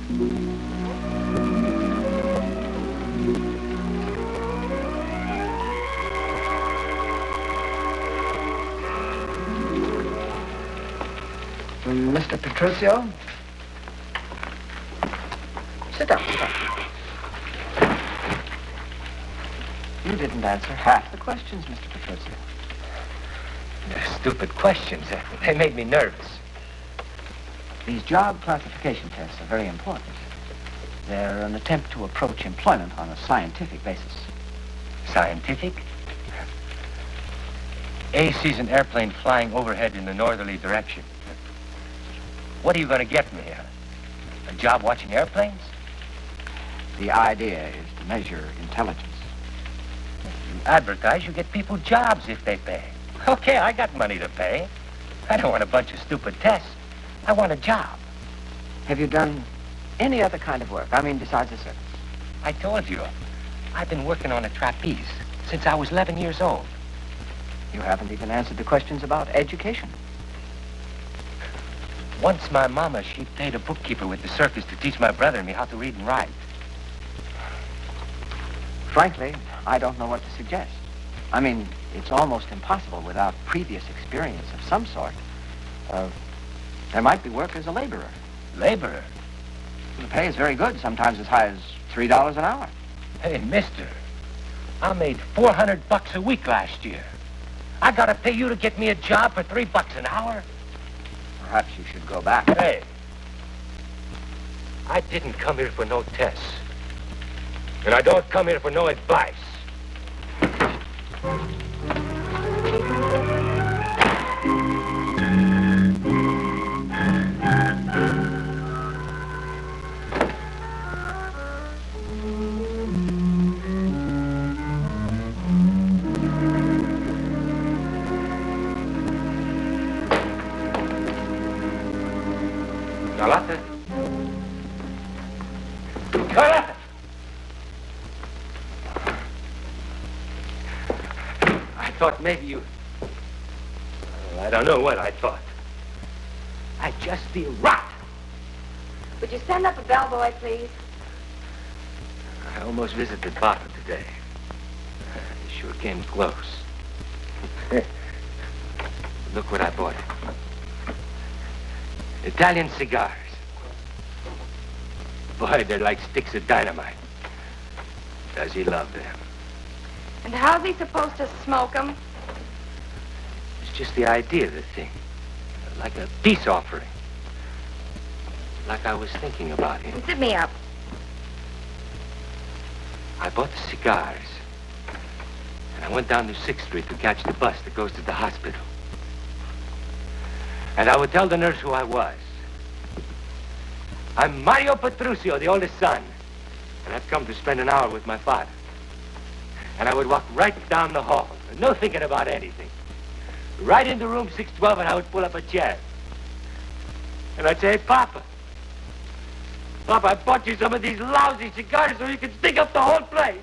Mr. Petruccio? Sit down, sit down. You didn't answer half the questions, Mr. Petruccio. They're stupid questions. They made me nervous. These job classification tests are very important. They're an attempt to approach employment on a scientific basis. Scientific? A sees an airplane flying overhead in a northerly direction. What are you going to get me? A job watching airplanes? The idea is to measure intelligence. You advertise, you get people jobs if they pay. Okay, I got money to pay. I don't want a bunch of stupid tests. I want a job. Have you done any other kind of work? I mean, besides the circus? I told you. I've been working on a trapeze since I was 11 years old. You haven't even answered the questions about education. Once my mama, she paid a bookkeeper with the circus to teach my brother and me how to read and write. Frankly, I don't know what to suggest. I mean, it's almost impossible without previous experience of some sort. There might be work as a laborer. Laborer? The pay is very good, sometimes as high as $3 an hour. Hey, mister, I made $400 a week last year. I gotta pay you to get me a job for $3 an hour? Perhaps you should go back. Hey, I didn't come here for no tests. And I don't come here for no advice. Carlotta? Carlotta! I thought maybe you... Well, I don't know what I thought. I just feel rot. Would you send up a bellboy, please? I almost visited Papa today. He sure came close. Look what I bought him. Italian cigars. Boy, they're like sticks of dynamite. Does he love them? And how's he supposed to smoke them? It's just the idea of the thing. Like a peace offering. Like I was thinking about him. Sit me up. I bought the cigars. And I went down to 6th Street to catch the bus that goes to the hospital. And I would tell the nurse who I was. I'm Mario Petruccio, the oldest son. And I've come to spend an hour with my father. And I would walk right down the hall, no thinking about anything. Right into room 612, and I would pull up a chair. And I'd say, hey, Papa, I bought you some of these lousy cigars so you can stick up the whole place.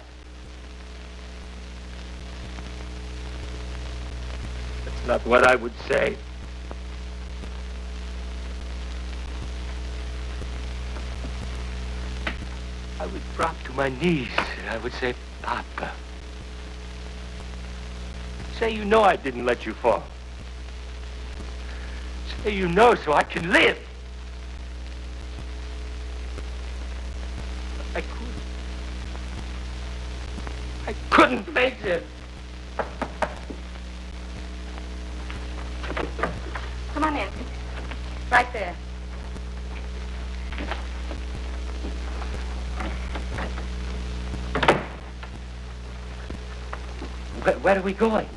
That's not what I would say. I would drop to my knees and I would say, Papa, say you know I didn't let you fall. Say you know so I can live. I couldn't face it. Come on in. Right there. Where are we going?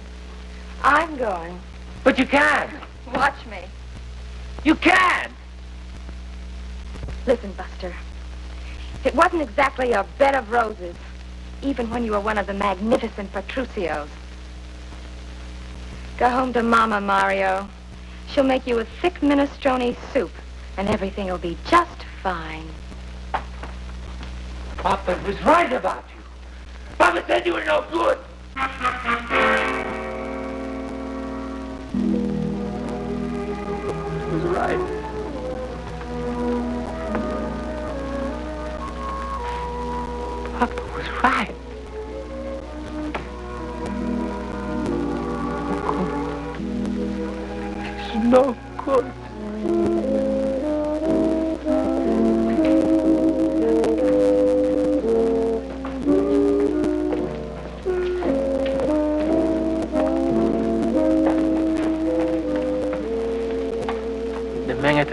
I'm going. But you can't. Watch me. You can't. Listen, Buster. It wasn't exactly a bed of roses, even when you were one of the magnificent Petruccios. Go home to Mama, Mario. She'll make you a thick minestrone soup, and everything will be just fine. Papa was right about you. Papa said you were no good. He was right.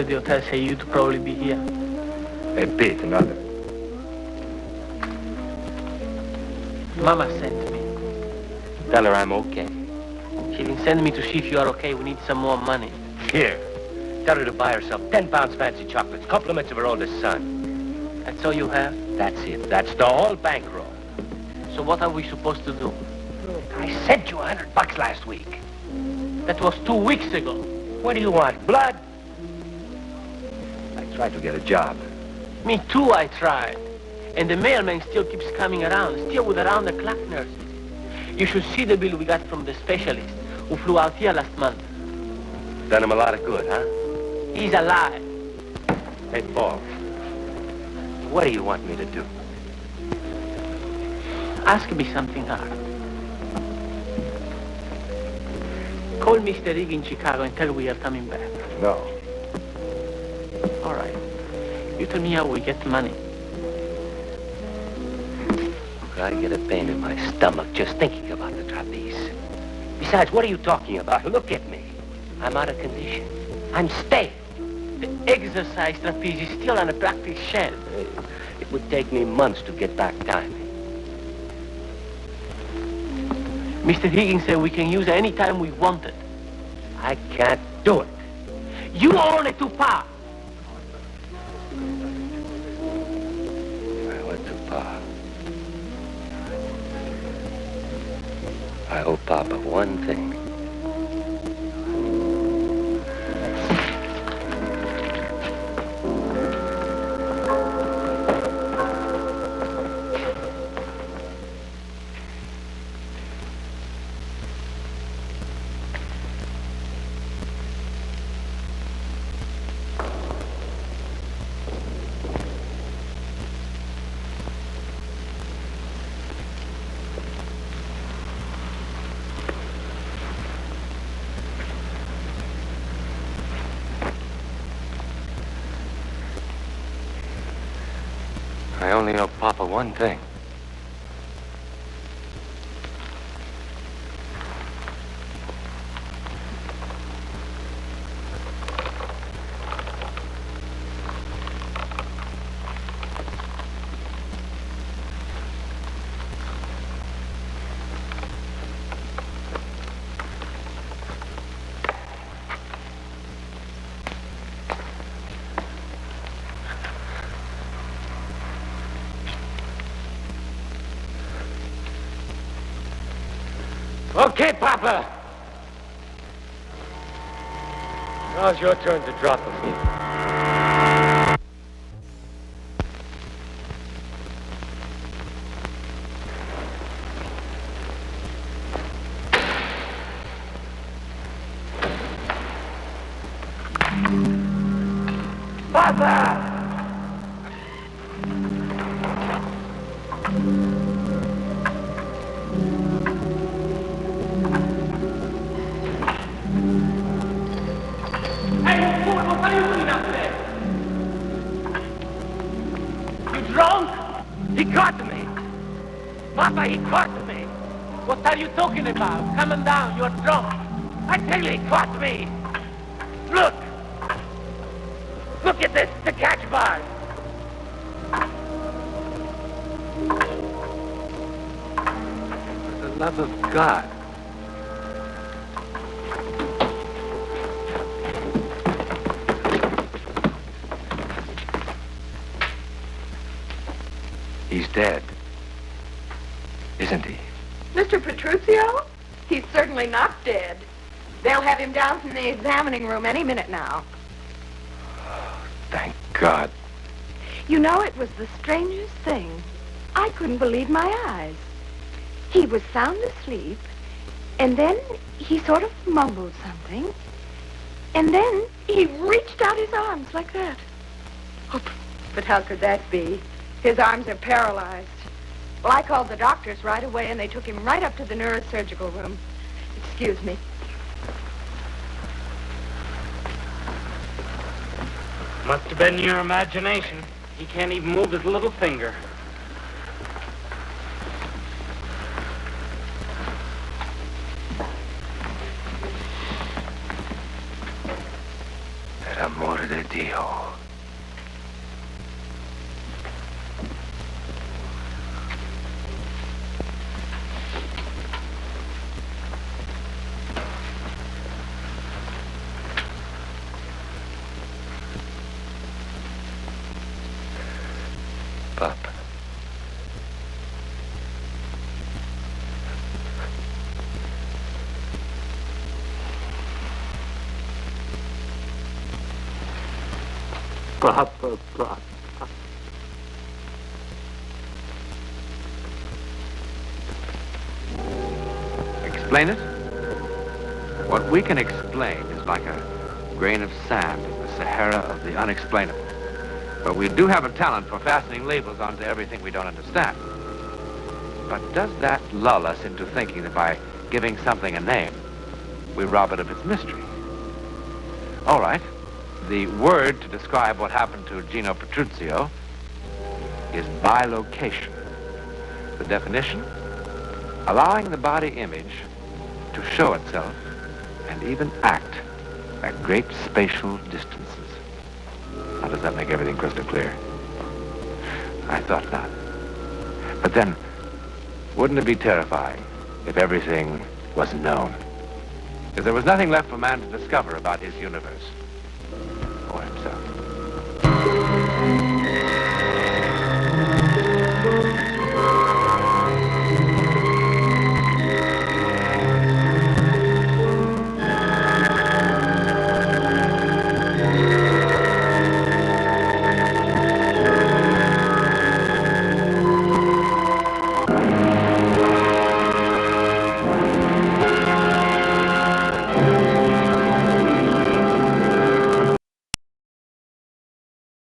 at the hotel say you'd probably be here? Hey, Pete, another. Mama sent me. Tell her I'm okay. She didn't send me to see if you are okay. We need some more money. Here. Tell her to buy herself 10 pounds fancy chocolates, compliments of her oldest son. That's all you have? That's it. That's the whole bankroll. So what are we supposed to do? I sent you $100 last week. That was 2 weeks ago. What do you want, blood? I tried to get a job. Me too, I tried. And the mailman still keeps coming around, still with around-the-clock nurses. You should see the bill we got from the specialist who flew out here last month. Done him a lot of good, huh? He's alive. Hey, Paul. What do you want me to do? Ask me something hard. Call Mr. Rigg in Chicago and tell we are coming back. No. All right. You tell me how we get money. I get a pain in my stomach just thinking about the trapeze. Besides, what are you talking about? Look at me. I'm out of condition. I'm stale. The exercise trapeze is still on a practice shelf. It would take me months to get back timing. Mr. Higgins said we can use it any time we want it. I can't do it. You own it to Pa. I went to Pa. I owe Papa one thing. I only owe Papa one thing. Okay, Papa. Now it's your turn to drop him. Papa! He caught me. Papa, he caught me. What are you talking about? Come on down, you're drunk. I tell you, he caught me. Look. Look at this, the catch bar. For the love of God. He's dead. Isn't he? Mr. Petruccio? He's certainly not dead. They'll have him down from the examining room any minute now. Thank God. You know, it was the strangest thing. I couldn't believe my eyes. He was sound asleep, and then he sort of mumbled something, and then he reached out his arms like that. Oh, but how could that be? His arms are paralyzed. Well, I called the doctors right away, and they took him right up to the neurosurgical room. Excuse me. Must have been your imagination. He can't even move his little finger. Per amore di Pop. Papa, Papa. Explain it? What we can explain is like a grain of sand in the Sahara of the unexplainable. But we do have a talent for fastening labels onto everything we don't understand. But does that lull us into thinking that by giving something a name, we rob it of its mystery? All right. The word to describe what happened to Gino Petruccio is bilocation. The definition? Allowing the body image to show itself and even act at great spatial distances. Now, does that make everything crystal clear? I thought not. But then, wouldn't it be terrifying if everything was known? If there was nothing left for man to discover about his universe?